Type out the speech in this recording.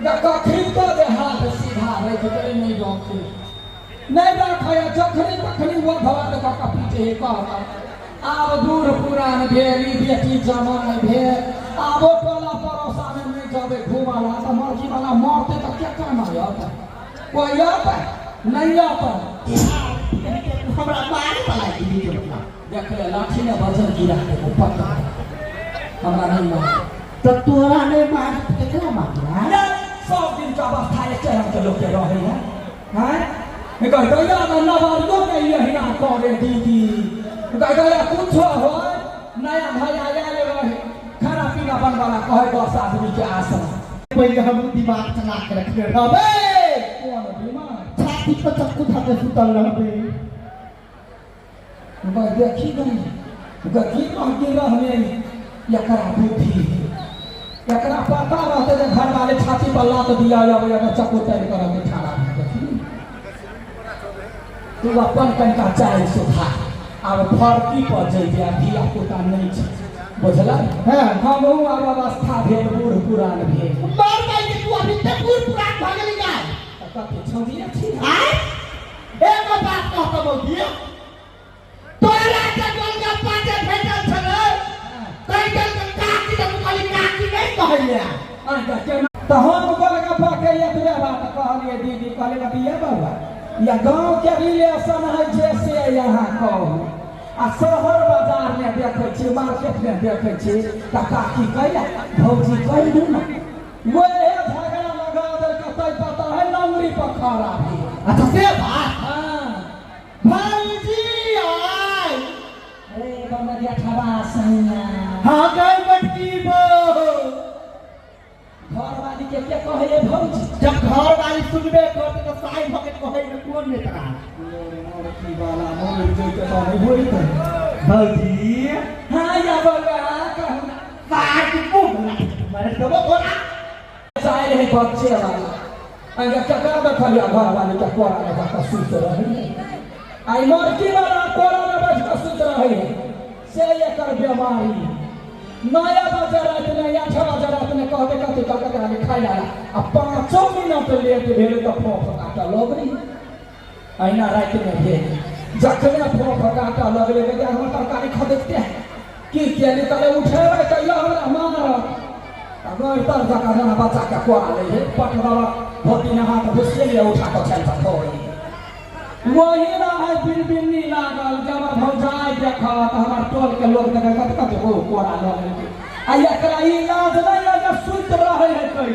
कखनी तो दे हाथ सीधा रह के नहीं रखे नहीं रखे जखनी तखनी वो भवा दे का पीछे कहता आब दूर पुरान भेली बेटी जमाई भेल आब टोला पड़ोसा में नहीं जाबे घुमाला तो मर्जी वाला मरते तो क्या करना आता कोई आता नहीं आता हमरा मार पला दी देख ले लाठी ने वजन गिरा के ऊपर हमरा नहीं मार तो तोरा ने मार केकरा मारला सब दिन का अवस्था एक चरम के लोग के रहे हैं मैं कहता या ना बारियो के यही ना करे दीदी कहता या कुछ हो नया भाई आया ले रहे खाना पीना बनवाला कहे 10 आदमी के आसन पहले हम दिमाग चला के रखने रहबे कौन दिमाग छाती पर चक्कू धके सुतल रहबे मैं देखी गई गकी कहती रहने एकरा बुद्धि एकरा पता रहते जे घर वाले छाती पर लात दिया जावे या चक्कू तैर कर के ठाड़ा देखी तू अपन कनका चाय सुखा अब फर्की पर जइया धिया पुता नहीं छ बुझला है हम अब अवस्था भेल बूढ़ पुरान भेल मार गई कि तू अभी तक बूढ़ पुरान भ गेली गाय कते छौदिया छी आय एक बात कहत बोलिए तोरा के गलगा पाटे भेटल छले कई गल काकी त खाली काकी नहीं कहले तो हम गलगा पाटे एतबे बात कहलिए दीदी कहले बतिया बाबा या गांव के रिलेशन है जैसे यहाँ कहू आ शहर बाजार में देखे छी मार्केट में देखे छी त काकी कहला भौजी कह दू ना वो झगड़ा लगा दे कतई पता है नंगरी पर खड़ा भी अच्छा से बात हां भाईजी आय अरे बंगरिया ठबा सैया हां गई बटकी बो घर वाली के क्या कहे भौजी जब घर वाली सुनबे करते तो साई भके कहे न कौन ने तरा मोर की वाला मोर जो के तो नहीं होई तो भौजी हां या बाबा कहना काट को मारे तो बोला चाहे रहे बच्चे वाला अंगा ककरा बैठल घर वाली के कोरा में का सुत रहे आई मोर की वाला कोरा में बैठ के सुत रहे से एकर बीमारी नया बाजारात ने या छवा बाजारात ने कहते कहते कहते आगे खाई ला अब 5 मिनट लेट भेल तो फोफ काटा लगरी आईना रात में भेल जखने फोफ काटा लगले के हम तरकारी खरीदते हैं की के निकले उठेबे कहियो हमरा मार अगर तर जका जना बच्चा के कोरा ले हे पटवा भोटी ने हाथ घुसिए ले उठा के चल छोड़ी वही ना है बिरबिन्नी लागल जब भौजाई देखा तो हमार टोल के लोग देखे कत कत कोरा लगल आ एकरा इलाज नहीं है सुत रहे है